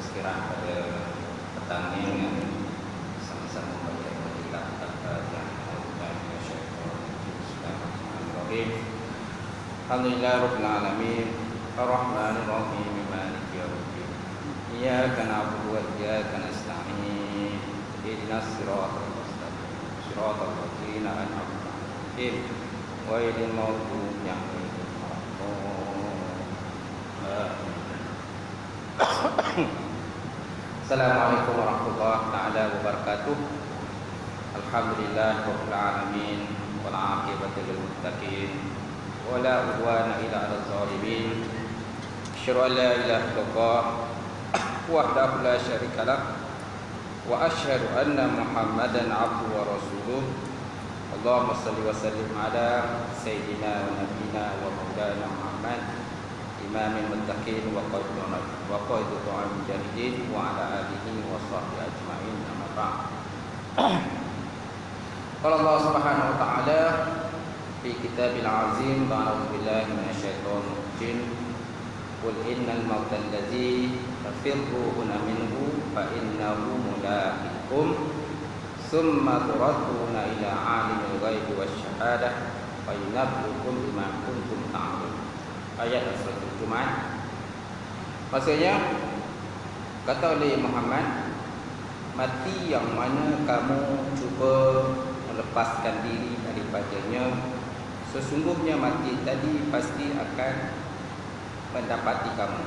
tazkirah pada petang ini yang sama-sama membaca kitab yang Alhamdulillah Rabbil Alamin Ar-Rahmanir Rahim Maliki Yawmiddin Iyyaka na'budu wa iyyaka nasta'in Ihdinas siratal mustaqim Siratal ladzina an'amta 'alaihim ghairil maghdubi 'alaihim Assalamualaikum warahmatullahi taala wabarakatuh. Alhamdulillah rabbil alamin wal 'aqibatu lil muttaqin wa la udwana illa 'alal zalimin. Asyhadu an la ilaha illallah wahdahu la syarika lah wa asyhadu anna Muhammadan 'abduhu wa rasuluh. Allahumma shalli wa sallim ala sayyidina wa nabiyyina wa maulana Muhammad imamil muttaqin wa qaidu mujahidin wa ala alihi wa sahbihi ajma'in amma ba'd. Qala Allah Subhanahu wa ta'ala fi kitabil azim ba'udzu billahi minasyaitonir rajim qul innal mauta allazi tafirruna minhu fa innahu mulaqikum summa turadduna ila 'alimil ghaibi wasyahadah fa yunabbiukum bima kuntum ta'malun. Ayat surat Jumat. Maksudnya kata oleh Muhammad, mati yang mana kamu cuba melepaskan diri daripadanya, sesungguhnya mati tadi pasti akan mendapati kamu,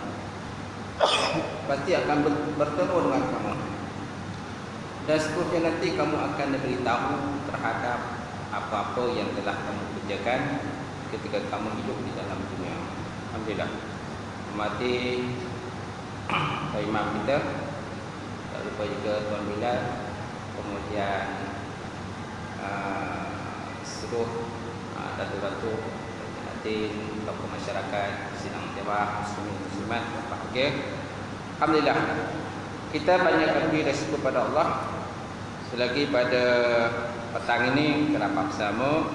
pasti akan bertemu dengan kamu, dan seterusnya nanti kamu akan diberitahu terhadap apa-apa yang telah kamu kerjakan ketika kamu hidup di dalam dunia. Alhamdulillah, hormati imam kita, tak lupa juga Tuan Bilal, kemudian seluruh datuk-datuk, Natin, tokoh masyarakat, sidang jemaah muslimin muslimat, bahagia. Alhamdulillah, kita banyak lebih resiko pada Allah selagi pada petang ini kita bersama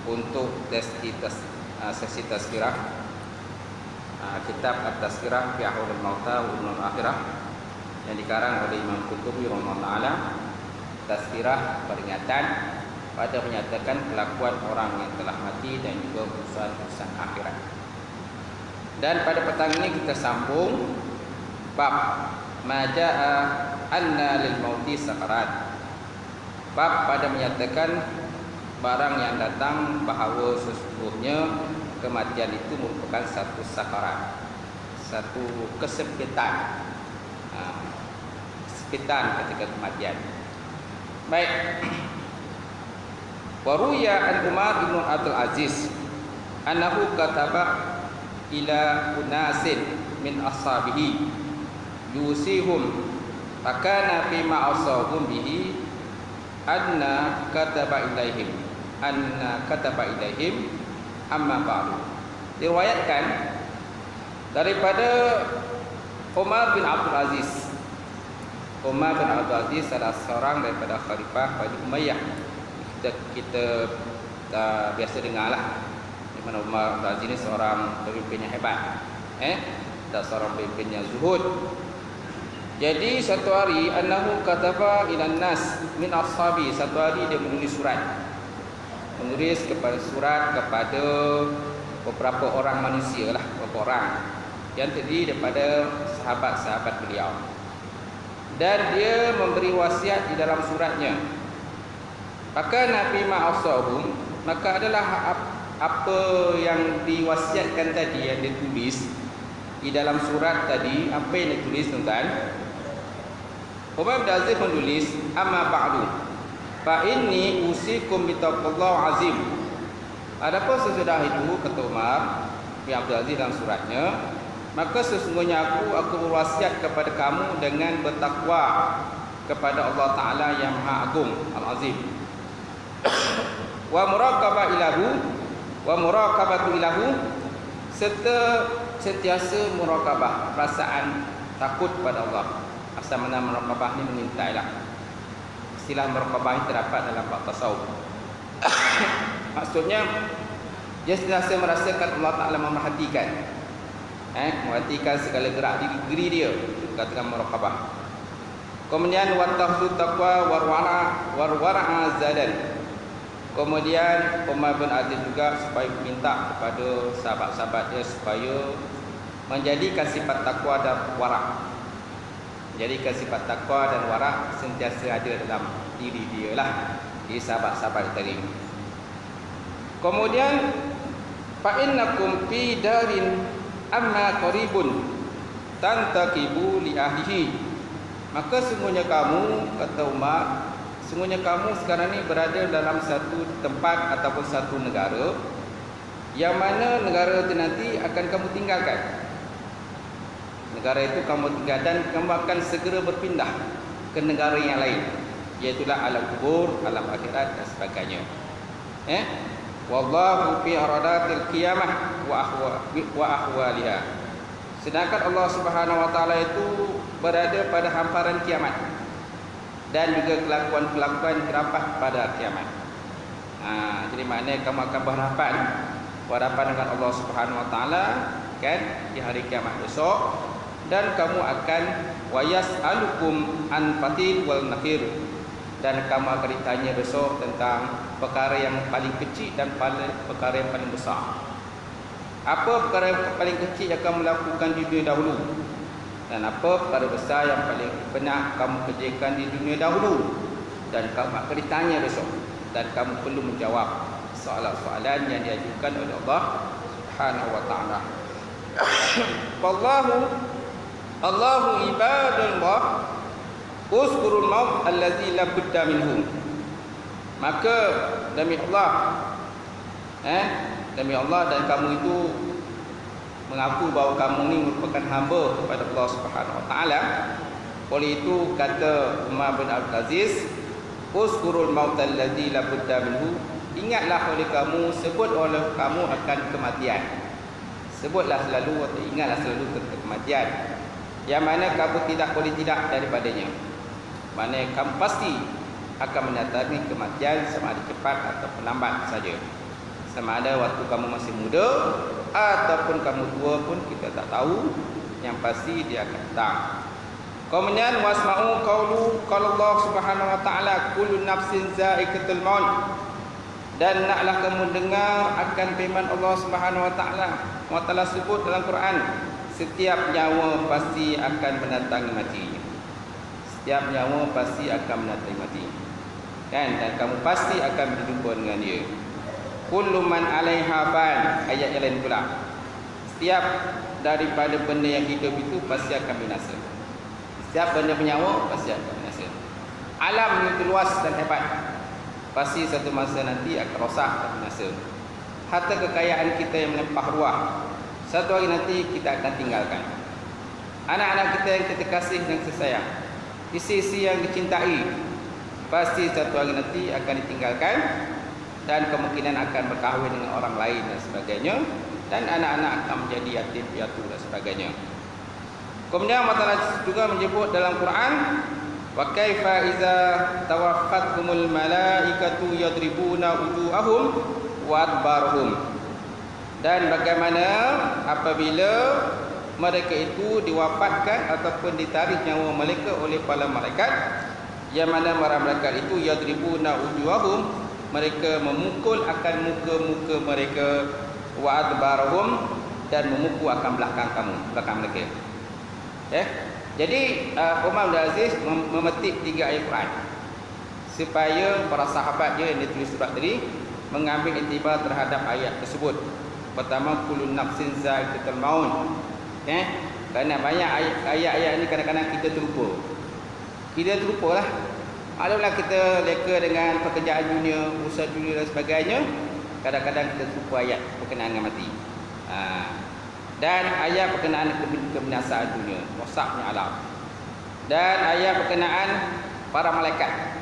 untuk sesi tazkirah kitab At-Tazkirah fi Ahwalil Mauta wa Umuril Akhirah yang dikarang oleh Imam Qurtubi rahimahullah taala. Tazkirah peringatan pada menyatakan kelakuan orang yang telah mati dan juga urusan-urusan akhirat. Dan pada petang ini kita sambung bab majaa anna lil mauti sakarat. Bab pada menyatakan barang yang datang bahawa sesungguhnya kematian itu merupakan satu sakarat, satu kesempitan, kesempitan ketika kematian. Baik. Waruya an Umar bin Abdul Aziz annahu kataba ila unasin min ashabihi yusihum fakana fima asabum bihi anna kataba ilaihim amma ba'du. Diriwayatkan daripada Umar bin Abdul Aziz. Umar bin Abdul Aziz adalah seorang daripada khalifah Bani Umayyah. Kita biasa dengarlah di mana Umar bin Abdul Aziz ini seorang pemimpin yang hebat, dan seorang pemimpin yang zuhud. Jadi satu hari annahu kataba ilan nas min ashabi, satu hari dia menulis surat, surat kepada beberapa orang manusia lah, beberapa orang yang terdiri daripada sahabat-sahabat beliau, dan dia memberi wasiat di dalam suratnya. Maka Nabi ma'asahum, maka adalah apa yang diwasiatkan tadi, yang ditulis di dalam surat tadi. Apa yang ditulis tuan-tuan? Umar bin Aziz menulis, amma ba'du fa inni usikum bi taqwallahi azim. Adapun sesudah itu, kata Umar bin Abdul Aziz dalam suratnya, maka sesungguhnya aku berwasiat kepada kamu dengan bertakwa kepada Allah Taala yang Maha Agung, Al-Azim. Wa muraqabatu ilahu, serta sentiasa muraqabah, perasaan takut pada Allah. Asal mana muraqabah ni mengintailah. Istilah muraqabah ini terdapat dalam bab tasawuf. Maksudnya dia sentiasa merasakan Allah Taala memerhatikan, memperhatikan segala gerak diri dia, katakan muraqabah. Kemudian wattahsu taqwa warwara'a zadan. Kemudian Umar bin Aziz juga supaya minta kepada sahabat-sahabatnya supaya menjadikan sifat takwa dan wara'. Menjadikan sifat takwa dan wara' sentiasa ada dalam diri dia lah, di sahabat-sahabat tadi. Kemudian fa innakum fi darin amma qaribun tantaqibu li ahlihi. Maka sungguhnya kamu, kata Umar, sungguhnya kamu sekarang ni berada dalam satu tempat ataupun satu negara yang mana negara itu nanti akan kamu tinggalkan. Negara itu kamu tinggal dan kamu akan segera berpindah ke negara yang lain, iaitulah alam kubur, alam akhirat dan sebagainya. Wallahu fi aradatil qiyamah wa ahwaliha. Sedangkan Allah Subhanahu wa taala itu berada pada hamparan kiamat dan juga kelakuan-kelakuan kerapat pada kiamat. Jadi maknanya kamu akan berhadapan dengan Allah Subhanahu wa taala kan di hari kiamat besok, dan kamu akan wayas'alukum an fatil wal nakhir, dan kamu akan ditanya besok tentang perkara yang paling kecil dan perkara yang paling besar. Apa perkara yang paling kecil yang kamu lakukan di dunia dahulu, dan apa perkara besar yang paling pernah kamu kerjakan di dunia dahulu, dan kamu akan ditanya besok, dan kamu perlu menjawab soalan-soalan yang diajukan oleh Allah Subhanahu wa taala. Allahu ibadullah uzkurul maut allazi la budda minhu. Maka demi Allah dan kamu itu mengaku bahawa kamu ini merupakan hamba kepada Allah Subhanahu wa taala. Oleh itu kata Umar bin Abdul Aziz, uzkurul maut allazi la budda minhu. Ingatlah oleh kamu, sebut oleh kamu akan kematian. Sebutlah selalu atau ingatlah selalu tentang kematian, yang mana kamu tidak boleh tidak daripadanya. Mana kamu pasti akan mendatangi kematian, sama ada cepat atau lambat saja. Sama ada waktu kamu masih muda ataupun kamu tua pun kita tak tahu. Yang pasti dia akan datang. Kemudian wasma'u qala Allah Subhanahu wa taala kullu nafsin za'iqatul maut. Dan naklah kamu dengar akan firman Allah Subhanahu wa taala sebut dalam Quran, setiap nyawa pasti akan mendatangi mati. Setiap nyawa pasti akan mendatangi mati. Dan kamu pasti akan berjumpa dengan dia. Kullu man 'alaiha fan, ayat yang lain pula. Setiap daripada benda yang hidup itu pasti akan binasa. Setiap benda bernyawa pasti akan binasa. Alam itu luas dan hebat. Pasti satu masa nanti akan rosak dan binasa. Harta kekayaan kita yang melimpah ruah, satu hari nanti kita akan tinggalkan. Anak-anak kita yang kita kasih dan kita sayang, isteri yang dicintai, pasti satu hari nanti akan ditinggalkan, dan kemungkinan akan berkahwin dengan orang lain dan sebagainya, dan anak-anak akan menjadi yatim piatu dan sebagainya. Kemudian Allah Ta'ala juga menyebut dalam Quran, wa kaifa iza tawaffathumul malaikatu yadribuna wujuhahum wa adbarhum. Dan bagaimana apabila mereka itu diwafatkan ataupun ditarik nyawa mereka oleh para malaikat, yang mana para malaikat itu yadribuna wujuhahum, mereka memukul akan muka-muka mereka, wa adbarhum, dan memukul akan belakang mereka. Jadi Umar bin Aziz memetik 3 ayat Quran supaya para sahabat dia yang ditulis surat tadi mengambil iktibar terhadap ayat tersebut. Pertama, kullu nafsin za'iqatul maut. Kerana banyak ayat-ayat ini kadang-kadang kita terlupa. Kita terlupalah. Adalah kita leka dengan pekerjaan dunia, usaha dunia dan sebagainya. Kadang-kadang kita terlupa ayat berkenaan dengan mati. Dan ayat berkenaan kebinasaan dunia, rosaknya alam. Dan ayat berkenaan para malaikat.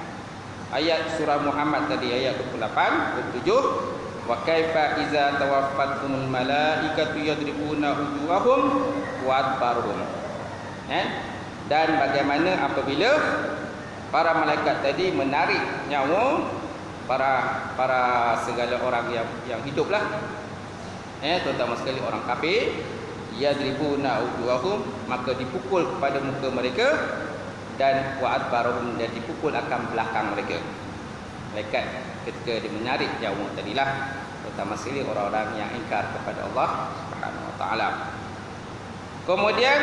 Ayat surah Muhammad tadi ayat 28, 27, wa kaifa iza tawaffathumul malaikatu yadribuna wujuhahum wa adbarhum. Dan bagaimana apabila para malaikat tadi menarik nyawa para segala orang yang hiduplah, terutama sekali orang kafir, yadribuna wujuhahum, maka dipukul kepada muka mereka, dan wa adbarahum, dan dipukul akan belakang mereka. Malaikat ketika dia menyarik nyawa tadilah, terutama sekali orang-orang yang ingkar kepada Allah Subhanahu wa taala. Kemudian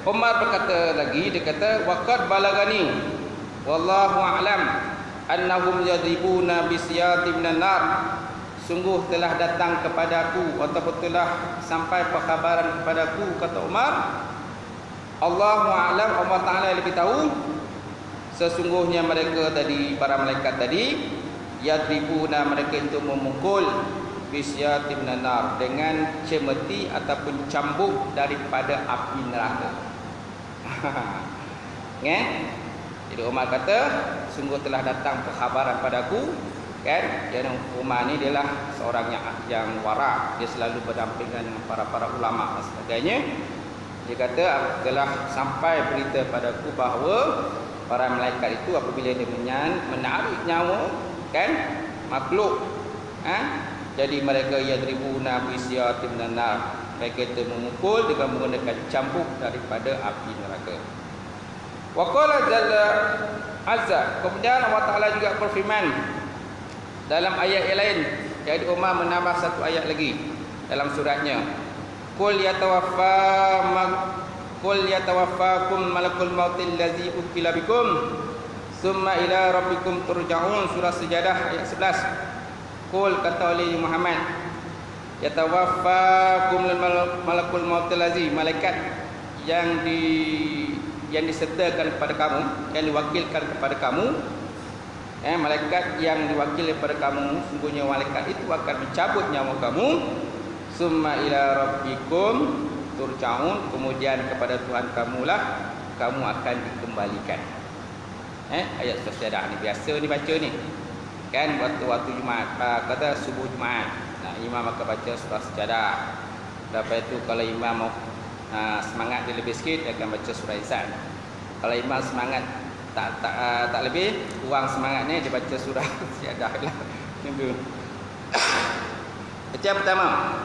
Umar berkata lagi, dia kata waqad balagani wallahu a'lam annahum yadribuna bisyati minan nar, sungguh telah datang kepadaku ataupun telah sampai perkhabaran kepadaku, kata Umar, Allahu a'lam, Allah Taala lebih tahu, sesungguhnya mereka tadi, para malaikat tadi, yadribuna, mereka itu memukul, bisyati minan nar, dengan cemeti ataupun cambuk daripada api neraka. Jadi Umar kata, sungguh telah datang perkhabaran padaku, kan? Dan Umar ni dia lah seorang yang wara, dia selalu berdampingan dengan para ulama dan sebagainya. Dia kata telah sampai berita padaku bahawa para malaikat itu apabila dia menarik nyawa, kan, makhluk, jadi mereka yadribuna bisyatin minan nar, mereka itu memukul dengan menggunakan cambuk daripada api neraka. Wa qala jalla azza, kemudian Allah Taala juga berfirman dalam ayat yang lain. Jadi Umar menambah satu ayat lagi dalam suratnya, qul yatawaffakum malakul mautil ladzi ukila bikum summa ila rabbikum turja'un, surah Sajadah ayat 11. Qul, kata oleh Muhammad, yatawaffakum malakul mautil ladzi, malaikat yang disertakan kepada kamu, yang diwakilkan kepada kamu, malaikat yang diwakili kepada kamu, sungguhnya malaikat itu akan mencabut nyawa kamu, summa ila rabbikum turja'un, kemudian kepada Tuhan kamulah kamu akan dikembalikan. Ayat Sajadah ni biasa ni baca ni, kan, waktu Jumaat, kata subuh Jumaat, imam akan baca surah Sajadah. Lepas itu kalau imam mau semangat dia lebih sikit, dia akan baca surah Insan. Kalau imam semangat tak lebih, kurang semangatnya, dia baca surah Sajadah lah. Tunggu. Baca pertama.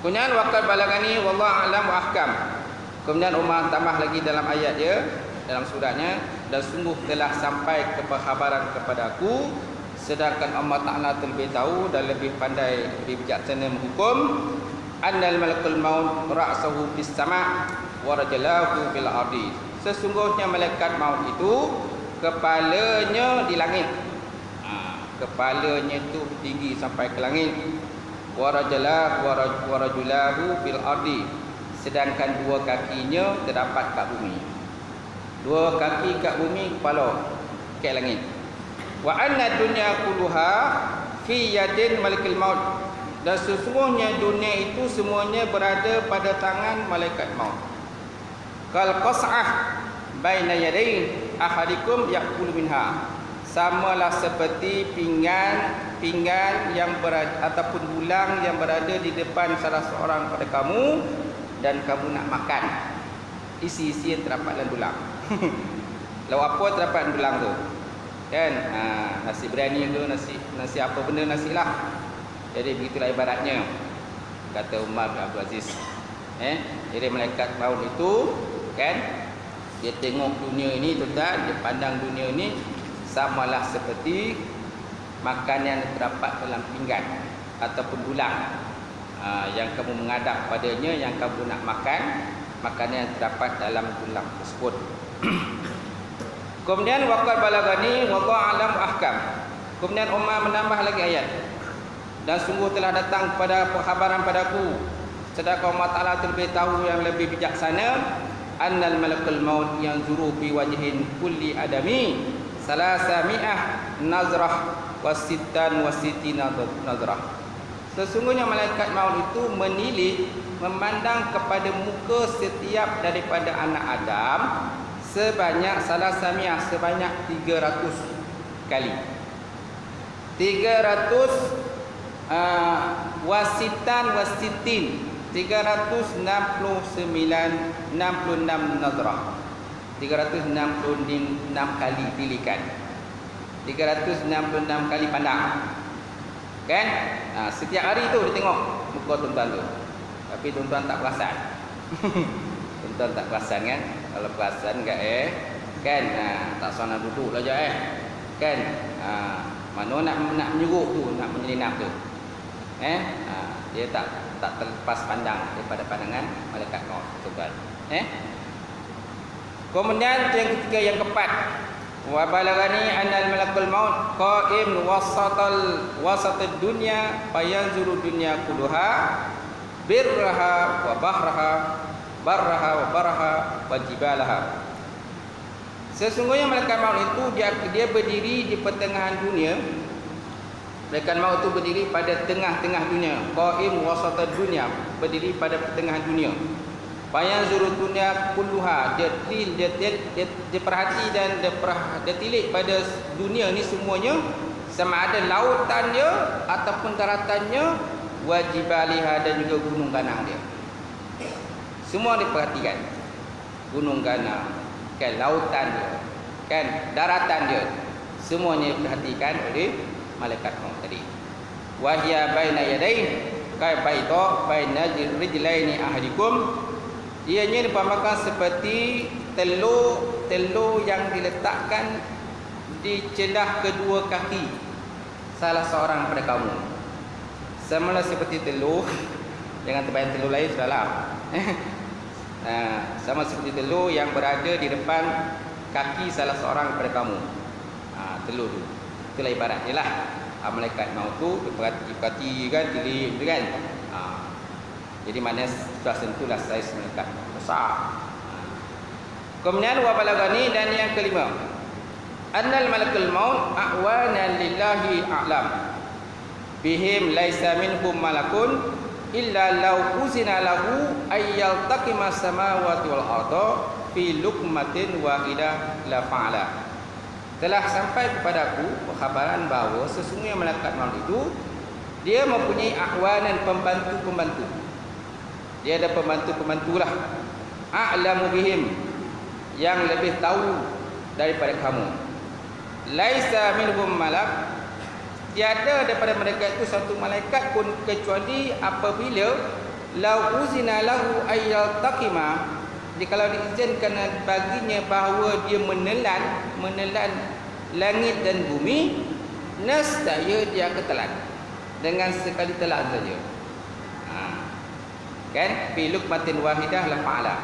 Kemudian waqad balagani wallahu a'lam wa ahkam. Kemudian Umar tambah lagi dalam ayat dia, dalam suratnya, dan sungguh telah sampai keperkhabaran kepadaku, sedangkan Allah Ta'ala lebih tahu dan lebih pandai, lebih bijaksana menghukum, annal malakul maut ra'sahu bis sama' wa rajalahu fil ardi, sesungguhnya malaikat maut itu kepalanya di langit, kepalanya itu tinggi sampai ke langit, wa rajulahu fil ardi, sedangkan dua kakinya terdapat kat bumi, dua kaki kat bumi, kepala ke langit. Wa anna dunya kulluha fi yadin malikil maut, dan sesungguhnya dunia itu semuanya berada pada tangan malaikat maut. Kal qas'ah baina yaday ahadikum ya'kulu minha, samalah seperti pinggan yang berada ataupun bulang yang berada di depan salah seorang pada kamu, dan kamu nak makan, isi-isi yang terdapat dalam dulang. Lauk apa terdapat dalam dulang tu, kan, nasi biryani tu, nasi apa benda, nasi lah. Jadi begitulah ibaratnya, kata Umar bin Abdul Aziz. Jadi malaikat maut itu, kan, dia tengok dunia ini, tuan-tuan, dia pandang dunia ini samalah seperti makanan yang terdapat dalam pinggan ataupun bulang, yang kamu menghadap padanya, yang kamu nak makan, makanan yang terdapat dalam bulang tersebut. Kemudian waqad balagani wallahu a'lam ahkam. Kemudian Umar menambah lagi ayat, dan sungguh telah datang kepada perkhabaran padaku, sedangkan Allah Ta'ala terlebih tahu yang lebih bijaksana, annal malakul maut yang zuru fi wajhin kulli adami salasami'ah nazrah wasittan wasitina nazrah, sesungguhnya malaikat maut itu menilik, memandang kepada muka setiap daripada anak Adam sebanyak salasami'ah, sebanyak 300 kali, 300 wasitan wasitin, 366 nazrah, 366 kali tilikan, 366 kali pandang, kan? Setiap hari tu dia tengok muka tuan-tuan tu, tapi tuan-tuan tak perasan. Tuan tak perasan kan? Kalau perasan enggak kan? Tak sana duduk lah je kan? Mana nak menyuruk tu, nak menyelinap tu. Dia tak terlepas pandang daripada pandangan malaikat maut, tuan. Kemudian yang ketiga, yang keempat, wa balagani anal malakul maut qa'im wasatad dunya fayanzuru dunya kulluha birraha wa bahraha barraha wa baraha wa jibalaha. Sesungguhnya malaikat maut itu dia berdiri di pertengahan dunia. Malaikat maut itu berdiri pada tengah-tengah dunia. Qa'im wasatad dunya, berdiri pada pertengahan dunia. Fayanzuru dunya kulluha, dia perhati dan dia tilik pada dunia ni semuanya, sama ada lautan dia ataupun daratannya, wajibaliha, dan juga gunung ganang dia. Semua diperhatikan. Gunung ganang, kan, lautan dia, kan, daratan dia, semuanya diperhatikan oleh malaikat maut tadi. Wahya baina yadai kaifa baina rijlaini ahadikum, ianya dipahamkan seperti telur yang diletakkan di celah kedua kaki salah seorang pada kamu. Semula seperti telur, jangan terbayang telur lain sudahlah. Sama seperti telur yang berada di depan kaki salah seorang pada kamu. Telur tu, itulah ibarat dia lah. Malaikat maut tu diperhati kan, tilik kan. Jadi maknanya sudah sentuhlah saiz malaikat besar. Kemudian wa balagani, dan yang kelima, annal malakul maut a'wana lillahi a'lam bihim laisa minhum malakun illa law uzina lahu ayyal taqima samawati wal arda fi luqmatin wahidah la fa'ala. Telah sampai kepadaku khabaran bahawa sesungguhnya malaikat maut itu dia mempunyai ahwanan, pembantu-pembantu. Dia ada pembantu-pembantu lah. A'lamu bihim, yang lebih tahu daripada kamu. Laisa minhum malak, tiada daripada mereka itu satu malaikat pun kecuali apabila lau uzina lahu ayyal taqima, jikalau diizinkan baginya bahawa dia menelan langit dan bumi, nescaya dia akan telan dengan sekali telan saja. Kan, fi luqmatin wahidah la fa'ala.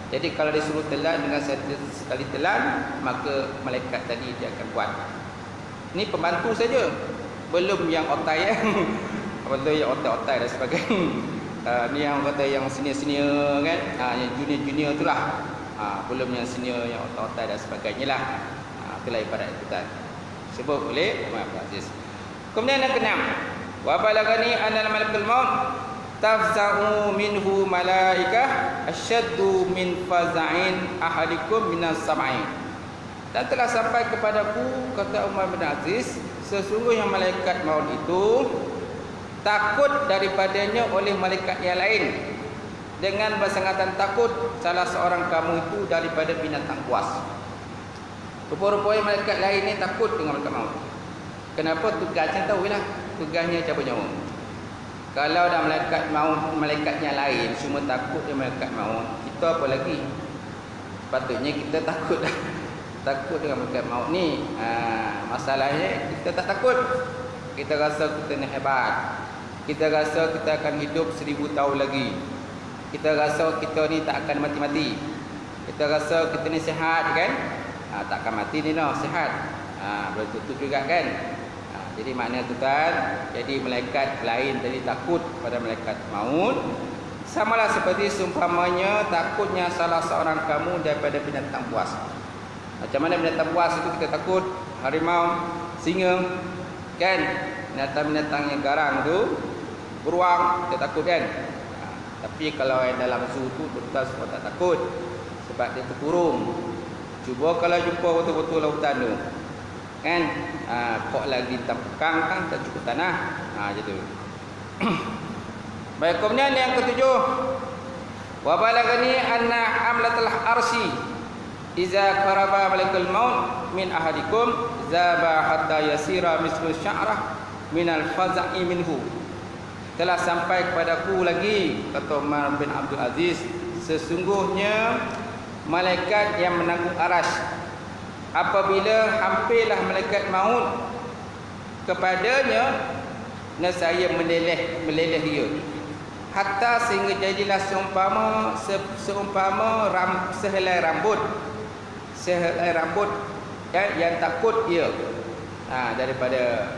Jadi kalau disuruh telan dengan sekali telan, maka malaikat tadi dia akan buat. Ini pembantu saja, belum yang otai betul yang otai dan sebagainya. Ni yang kata yang senior kan, yang junior itulah. Belum yang senior, yang otai dan sebagainya lah. Itulah ibarat itu tadi sebut oleh Umar bin Aziz. Kemudian yang keenam, wa balagani anal malakul maut tafza'u minhu malaikah asyaddu min faza'in ahadikum minas sam'in. Dan telah sampai kepadaku, kata Umar bin Aziz, sesungguhnya malaikat maut itu takut daripadanya oleh malaikat yang lain, dengan bersangatan takut salah seorang kamu itu daripada binatang buas. Rupa-rupanya malaikat lain ni takut dengan malaikat maut. Kenapa? Tugasnya tahu lah, tugasnya cabut nyawa. Kalau dah malaikat maut, malaikatnya lain semua takut dengan malaikat maut, kita apa lagi? Patutnya kita takut dah. Takut dengan malaikat maut ni. Masalahnya kita tak takut. Kita rasa kita ni hebat. Kita rasa kita akan hidup 1000 tahun lagi. Kita rasa kita ni tak akan mati-mati. Kita rasa kita ni sihat kan? Tak akan mati ni no, sihat. Belum tentu juga kan? Jadi maknanya tuan, jadi malaikat lain tadi takut pada malaikat maut, samalah seperti seumpamanya takutnya salah seorang kamu daripada binatang buas. Macam mana binatang buas itu kita takut? Harimau, singa, kan? Binatang-binatang yang garang tu, beruang, kita takut kan? Tapi kalau yang dalam zoo tu betul semua tak takut, sebab dia terkurung. Cuba kalau jumpa betul-betul lautan tu, kan, kok lagi tempukang kan, tak cukup tanah, gitu. Baik, kemudian yang ketujuh, wa balagani anna amlatul arsi iza qaraba malakul maut min ahadikum zaba hatta yasira mislu sya'rah minal faza'i minhu. Telah sampai kepadaku lagi, kata Umar bin Abdul Aziz, sesungguhnya malaikat yang menanggung arasy apabila hampirlah malaikat maut kepadanya, nescaya meleleh dia, hatta sehingga jadilah seumpama sehelai rambut yang takut dia daripada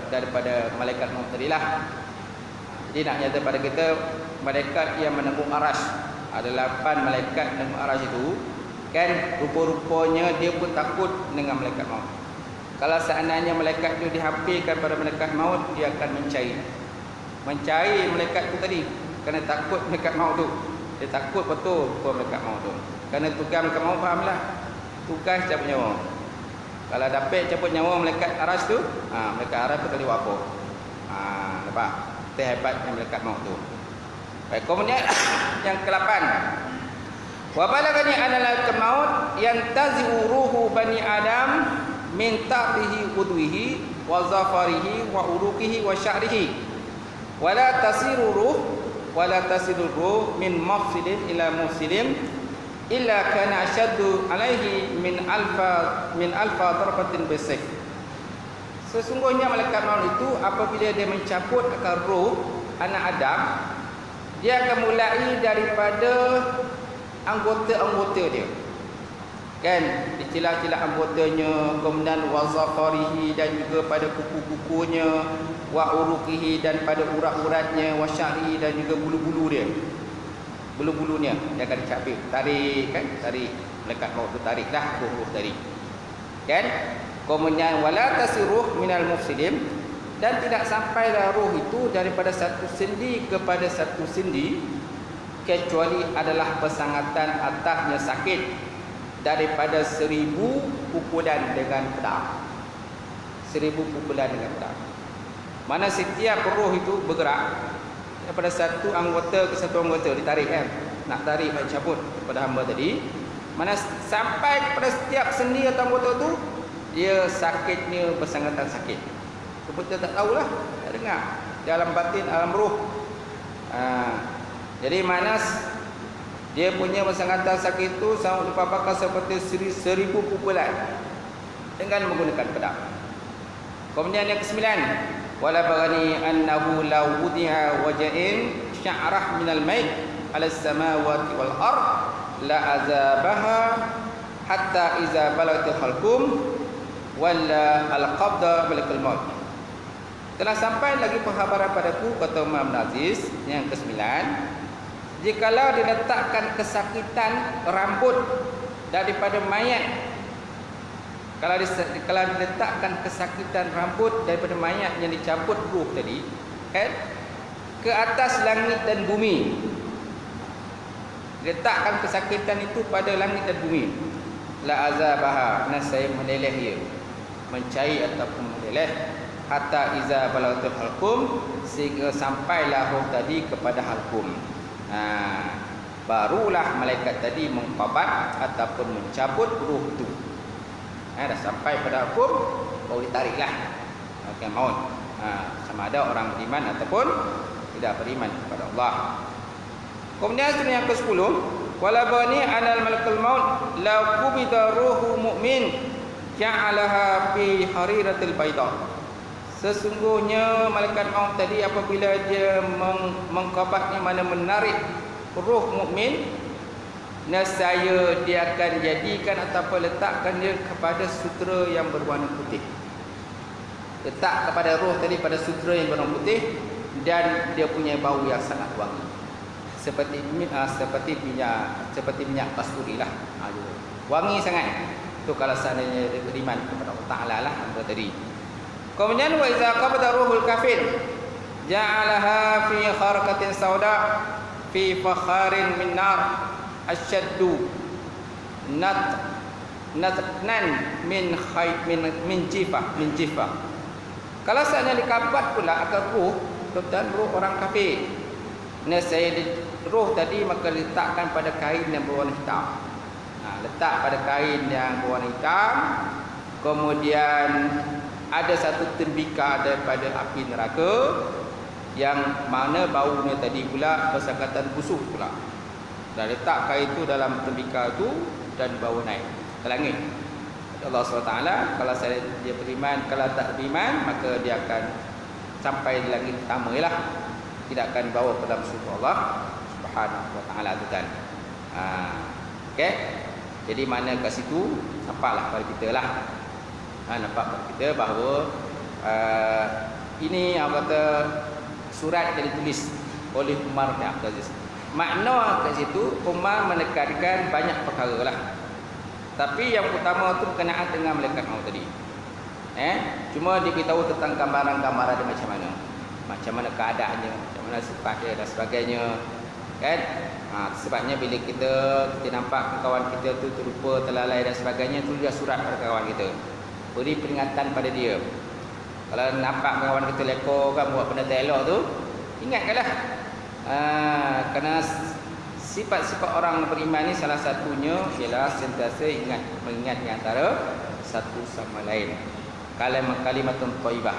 malaikat maut tadilah. Jadi nak nyata pada kita, malaikat yang menanggung arasy, ada 8 malaikat menanggung arasy itu kan, rupa-rupanya dia pun takut dengan malaikat maut. Kalau seandainya malaikat itu dihampirkan pada malaikat maut, dia akan mencari malaikat itu tadi, kerana takut malaikat maut tu. Dia takut betul pada malaikat maut tu. Kerana tugas malaikat maut, fahamlah, tugas cabut nyawa. Kalau dapat cabut nyawa malaikat arasy tu, malaikat arasy tu kali apa? Nampak? Terhebatnya malaikat maut tu. Baik, kemudian yang ke-8. Wa balagani anal maut yantazi'u ruhu bani Adam min ta'tihi udwihi wa zafarihi wa uruqihi wa sya'rihi wa la tasiru ruh min mafsidin ila mufsidin illa kana ashaddu alaihi min alfa darbatin bisayf. Sesungguhnya malaikat maut itu apabila dia mencabut akal roh anak Adam, dia akan mulai daripada anggota-anggota dia, kan, di celah-celah anggotanya, kemudian wazafarihi, dan juga pada kuku-kukunya, wa uruqihi, dan pada urat-uratnya, wa sya'ri, dan juga bulu-bulu dia, bulu-bulunya dia akan dicabik, tarik, kan, tarik malaikat maut tu, tariklah roh tadi, kan. Kemudian wala tasiruh minal mufsidin, dan tidak sampailah roh itu daripada satu sendi kepada satu sendi, kecuali adalah pesangatan atasnya sakit daripada 1000 pukulan dengan pedang. 1000 pukulan dengan pedang. Mana setiap roh itu bergerak daripada satu anggota ke satu anggota, ditarik, kan, nak tarik, nak cabut kepada hamba tadi. Mana sampai kepada setiap sendi atau anggota tu, dia sakitnya bersangatan sakit. Kita tak tahulah, tak dengar dalam batin, alam roh. Jadi mana dia punya bersangatan sakit itu sama dipaparkan seperti 1000 pukulan dengan menggunakan pedang. Kemudian yang ke-9, wala bagani annahu law wudiha waja'in sya'rah minal mayt 'ala as-samawati wal ard la azabaha hatta iza balagatil halqum wala al-qabda balikal maut. Telah sampai lagi pengkhabaran padaku, kata Imam Aziz, yang ke-9, jikalau diletakkan kesakitan rambut daripada mayat, kalau diletakkan kesakitan rambut daripada mayat yang dicabut ruh tadi, kan, ke atas langit dan bumi, letakkan kesakitan itu pada langit dan bumi, la azabaha, nescaya meleleh ia, mencari ataupun meleleh, hatta iza balagatul halqum, sehingga sampailah roh tadi kepada halqum. Barulah malaikat tadi mengqabat ataupun mencabut ruh itu. Dah sampai pada halqum, baru ditariklah malaikat maut. Sama ada orang beriman ataupun tidak beriman kepada Allah. Kemudian yang ke-10, wala bani anal malakul maut law qubida ruhu mu'min ja'alaha fi hariratil baida. Sesungguhnya malaikat maut tadi apabila dia mengqabat, mana menarik roh mukmin, nescaya dia akan jadikan ataupun letakkan dia kepada sutera yang berwarna putih. Letak kepada roh tadi pada sutera yang berwarna putih, dan dia punya bau yang sangat wangi, seperti minyak kasturi lah. Wangi sangat. Itu kalau seandainya dia beriman kepada Allah Ta'ala lah tadi. Kemudian wa iza qabada ruhul kafir ja'alaha fi kharqatin sauda fi fakharin min nar asyaddu natnan min jifa. Kalau seandainya dikapat pula akan ruh, dan ruh orang kafir, nescaya roh tadi maka letakkan pada kain yang berwarna hitam. Letak pada kain yang berwarna hitam, kemudian ada satu tembikar daripada api neraka, yang mana baunya tadi pula bersangkatan busuk pula. Dan letakkan itu dalam tembikar itu dan bawa naik ke langit. Allah SWT, kalau saya dia beriman, kalau tak beriman, maka dia akan sampai di langit pertama lah. Tidak akan bawa ke dalam surga Allah Subhanahu wa taala tu kan. Okey. Jadi mana kat situ nampaklah pada kita lah. Nampak pada kita bahawa ini apa kata surat yang ditulis oleh Umar bin Abdul Aziz. Makna kat situ Umar menekankan banyak perkara lah. Tapi yang utama tu berkenaan dengan malaikat maut tadi. Cuma dia beritahu tentang gambaran-gambaran dia macam mana. Macam mana keadaannya, macam mana sifat dia dan sebagainya. Kan? Sebabnya bila kita nampak kawan kita tu terlupa, terlalai dan sebagainya, tulis surat pada kawan kita. Beri peringatan pada dia. Kalau nampak kawan kita lekor kan buat benda tak elok tu, ingatkanlah. Kerana sifat-sifat orang beriman ni salah satunya ialah sentiasa mengingat di antara satu sama lain. Kalimatun thayyibah,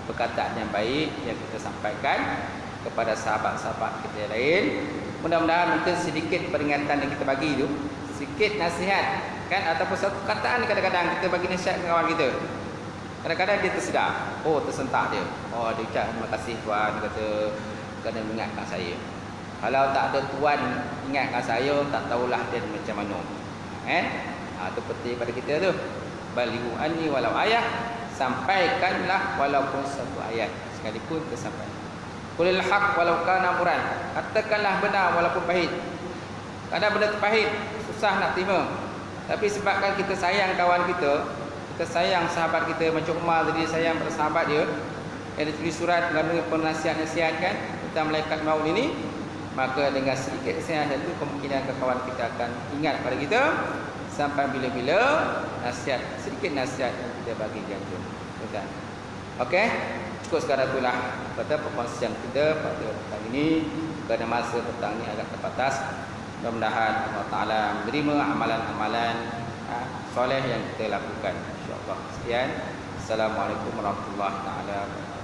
perkataan yang baik yang kita sampaikan kepada sahabat-sahabat kita yang lain. Mudah-mudahan mungkin sedikit peringatan yang kita bagi tu, sedikit nasihat kan, ataupun satu kataan kadang-kadang kita bagi nasihat ke kawan kita. Kadang-kadang dia tersedar, tersentak dia. Dia ucap terima kasih tuan, kata kerana mengingatkan saya. Kalau tak ada tuan ingatkan saya, tak tahulah dia macam mana. Itu penting pada kita tu. Balighu anni walau ayat, sampaikanlah walaupun satu ayat sekalipun tersampaikan. Qulil haq walau kana muran, katakanlah benar walaupun pahit. Kadang benda tu pahit, susah nak terima. Tapi sebabkan kita sayang kawan kita, kita sayang sahabat kita, macam Umar tadi sayang pada sahabat dia, yang dia tulis surat dengan penasihat-nasihat kan tentang malaikat maut ini, maka dengan sedikit nasihat itu kemungkinan kawan kita akan ingat pada kita sampai bila-bila nasihat, sedikit nasihat yang kita bagi jantung. Betul. Okey, cukup sekadar itulah kata perkongsian kita pada petang ini, kerana masa petang ini agak terbatas. Mudah-mudahan Allah Ta'ala menerima amalan-amalan soleh yang kita lakukan, insya-Allah. Sekian. Assalamualaikum warahmatullahi wabarakatuh.